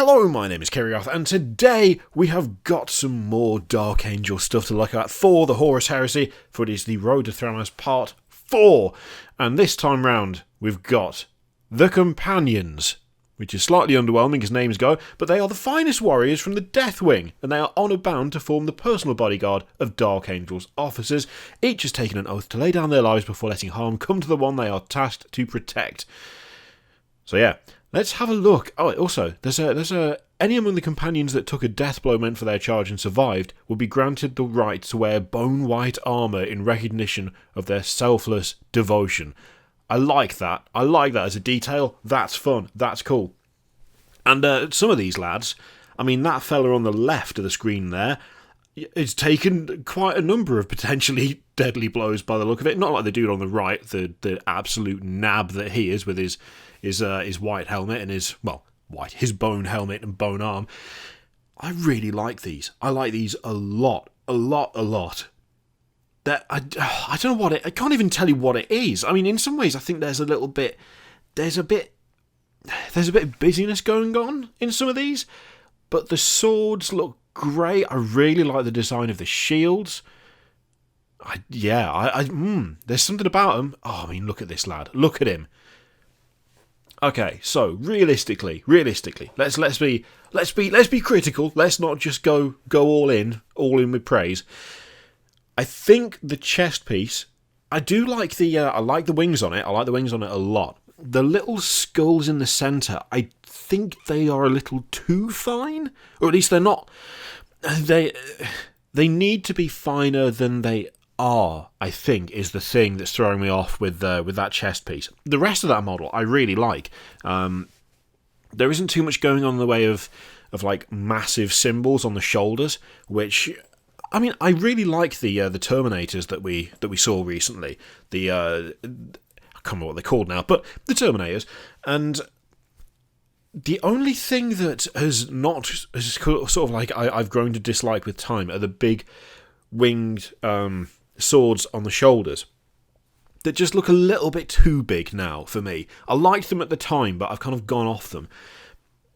Hello, my name is Kerrioth, and today we have got some more Dark Angel stuff to look at for the Horus Heresy, for it is the Road to Thramas Part 4. And this time round, we've got the Companions, which is slightly underwhelming as names go, but they are the finest warriors from the Deathwing, and they are honour bound to form the personal bodyguard of Dark Angel's officers. Each has taken an oath to lay down their lives before letting harm come to the one they are tasked to protect. So yeah, let's have a look. Oh, also, there's any among the companions that took a death blow meant for their charge and survived will be granted the right to wear bone-white armour in recognition of their selfless devotion. I like that. I like that as a detail. That's fun. That's cool. And some of these lads, I mean, that fella on the left of the screen there, has taken quite a number of potentially deadly blows by the look of it. Not like the dude on the right, the absolute nab that he is with his white helmet and his bone helmet and bone arm. I really like these. I like these a lot. That I don't know what I can't even tell you what it is. I mean, in some ways, I think there's a bit of busyness going on in some of these, but the swords look great. I really like the design of the shields. There's something about them. Oh, I mean, look at this lad. Look at him. Okay, so realistically, let's be critical. Let's not just go all in with praise. I think the chest piece, I do like I like the wings on it. I like the wings on it a lot. The little skulls in the centre, I think they are a little too fine, or at least they're not. They need to be finer than they are, I think, is the thing that's throwing me off with that chest piece. The rest of that model I really like. There isn't too much going on in the way of like massive symbols on the shoulders, which, I mean, I really like the Terminators that we saw recently. I can't remember what they're called now, but the Terminators. And the only thing that has sort of like I've grown to dislike with time are the big winged swords on the shoulders that just look a little bit too big now for me. I liked them at the time, but I've kind of gone off them.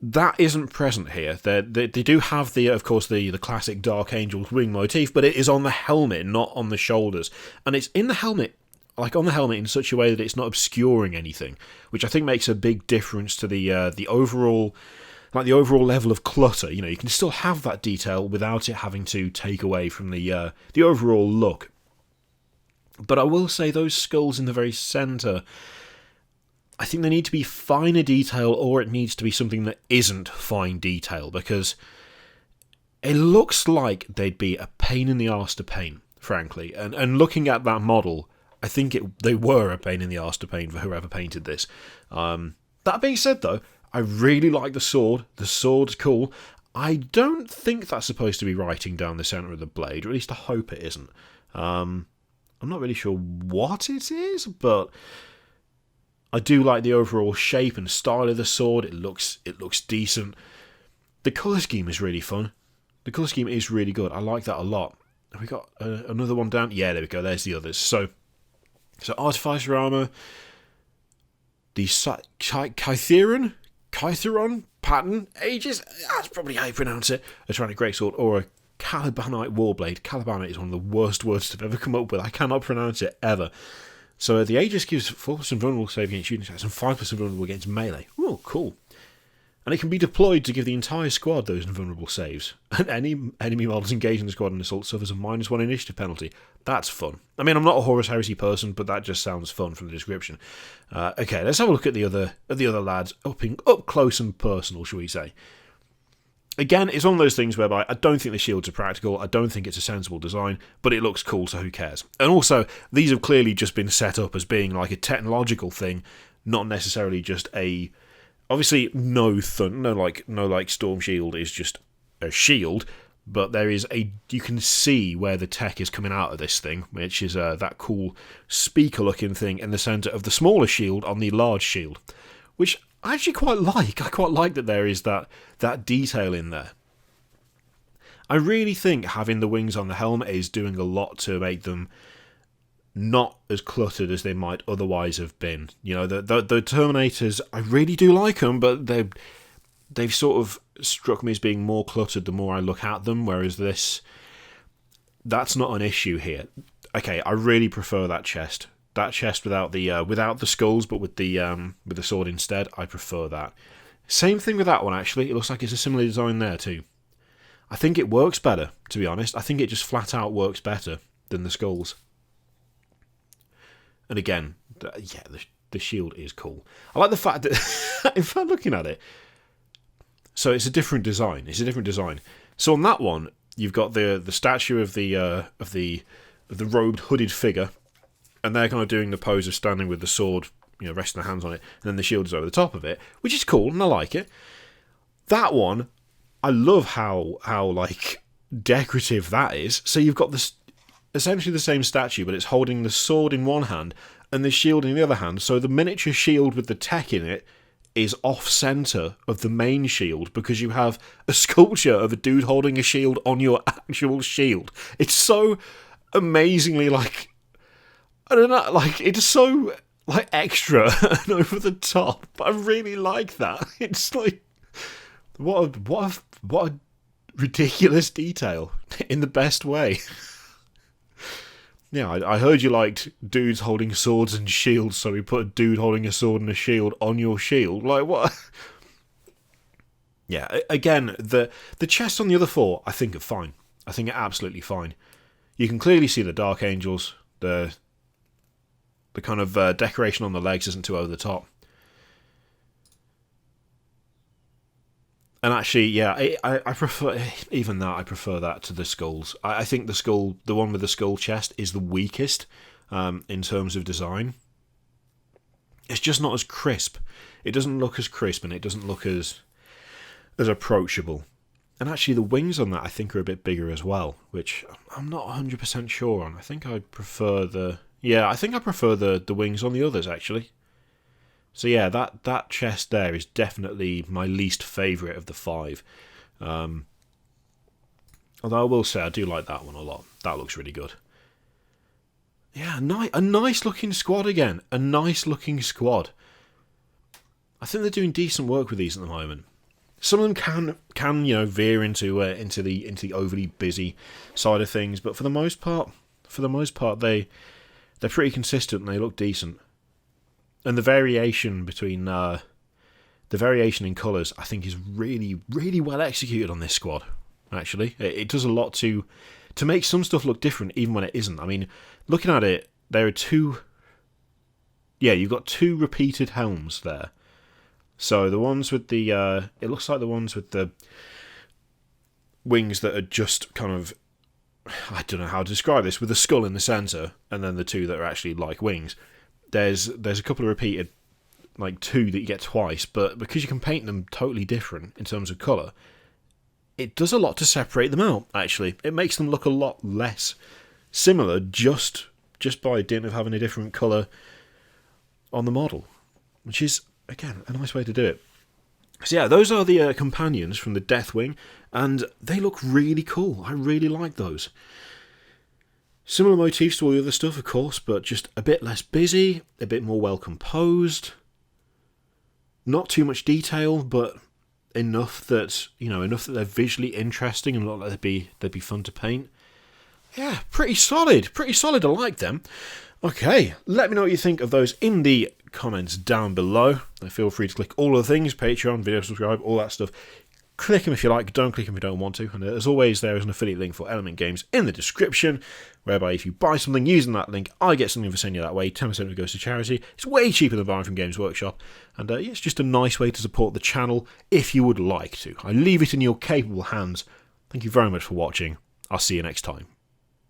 That isn't present here. They do have of course the classic Dark Angel's wing motif, but it is on the helmet, not on the shoulders, and it's in the helmet. Like on the helmet in such a way that it's not obscuring anything, which I think makes a big difference to the overall level of clutter. You know, you can still have that detail without it having to take away from the overall look. But I will say those skulls in the very centre, I think they need to be finer detail, or it needs to be something that isn't fine detail, because it looks like they'd be a pain in the arse to paint, frankly. And looking at that model, I think they were a pain in the arse to paint for whoever painted this. That being said, though, I really like the sword. The sword's cool. I don't think that's supposed to be writing down the centre of the blade, or at least I hope it isn't. I'm not really sure what it is, but I do like the overall shape and style of the sword. It looks decent. The colour scheme is really fun. The colour scheme is really good. I like that a lot. Have we got another one down? Yeah, there we go. There's the others. So Artificer Armour, the Katherine Patton, Aegis, that's probably how you pronounce it, a Tyrannic Greatsword, or a Calibanite Warblade. Calibanite is one of the worst words I've ever come up with. I cannot pronounce it, ever. So the Aegis gives 4% vulnerable save against shooting attacks and 5% vulnerable against melee. Oh, cool. And it can be deployed to give the entire squad those invulnerable saves. And any enemy models engaged in the squad in assault suffers a -1 initiative penalty. That's fun. I mean, I'm not a Horus Heresy person, but that just sounds fun from the description. Okay, let's have a look at the other lads up close and personal, shall we say. Again, it's one of those things whereby I don't think the shields are practical, I don't think it's a sensible design, but it looks cool, so who cares? And also, these have clearly just been set up as being like a technological thing, not necessarily just a... Obviously, no Storm Shield is just a shield, but there is you can see where the tech is coming out of this thing, which is that cool speaker-looking thing in the centre of the smaller shield on the large shield, which I actually quite like. I quite like that there is that detail in there. I really think having the wings on the helmet is doing a lot to make them not as cluttered as they might otherwise have been. You know, the Terminators, I really do like them, but they've sort of struck me as being more cluttered the more I look at them, whereas that's not an issue here. Okay, I really prefer that chest. That chest without the skulls, but with the sword instead. I prefer that. Same thing with that one, actually. It looks like it's a similar design there too. I think it works better, to be honest. I think it just flat out works better than the skulls. And again, the shield is cool. I like the fact that, in fact, looking at it, so it's a different design. So on that one, you've got the statue of the robed hooded figure, and they're kind of doing the pose of standing with the sword, resting their hands on it, and then the shield is over the top of it, which is cool, and I like it. That one, I love how like decorative that is. So you've got this essentially the same statue, but it's holding the sword in one hand and the shield in the other hand. So the miniature shield with the tech in it is off-center of the main shield because you have a sculpture of a dude holding a shield on your actual shield. It's so amazingly like, I don't know, like it's so like extra and over the top. But I really like that. It's like what a ridiculous detail in the best way. Yeah, I heard you liked dudes holding swords and shields, so we put a dude holding a sword and a shield on your shield. Like, what? Yeah, again, the chests on the other four, I think are fine. I think are absolutely fine. You can clearly see the Dark Angels. The kind of decoration on the legs isn't too over the top. And actually, yeah, I prefer, even that, I prefer that to the skulls. I think the one with the skull chest is the weakest in terms of design. It's just not as crisp. It doesn't look as crisp and it doesn't look as approachable. And actually the wings on that I think are a bit bigger as well, which I'm not 100% sure on. I think I prefer the wings on the others, actually. So yeah, that chest there is definitely my least favourite of the five. Although I will say I do like that one a lot. That looks really good. Yeah, a nice looking squad again. A nice looking squad. I think they're doing decent work with these at the moment. Some of them can veer into the overly busy side of things, but for the most part they're pretty consistent and they look decent. And the variation between the variation in colours, I think, is really, really well executed on this squad. Actually, it does a lot to make some stuff look different, even when it isn't. I mean, looking at it, there are two. Yeah, you've got two repeated helms there. So the ones with the, it looks like the ones with the wings that are just kind of, I don't know how to describe this, with the skull in the centre, and then the two that are actually like wings. There's a couple of repeated, like two that you get twice, but because you can paint them totally different in terms of colour, it does a lot to separate them out, actually. It makes them look a lot less similar just by dint of having a different colour on the model, which is, again, a nice way to do it. So yeah, those are the companions from the Deathwing, and they look really cool. I really like those. Similar motifs to all the other stuff, of course, but just a bit less busy, a bit more well composed. Not too much detail, but enough that they're visually interesting and look like they'd be fun to paint. Yeah, pretty solid. I like them. Okay, let me know what you think of those in the comments down below. Feel free to click all of the things: Patreon, video subscribe, all that stuff. Click them if you like, don't click them if you don't want to. And as always, there is an affiliate link for Element Games in the description, whereby if you buy something using that link, I get something for sending you that way. 10% of it goes to charity. It's way cheaper than buying from Games Workshop. And it's just a nice way to support the channel if you would like to. I leave it in your capable hands. Thank you very much for watching. I'll see you next time.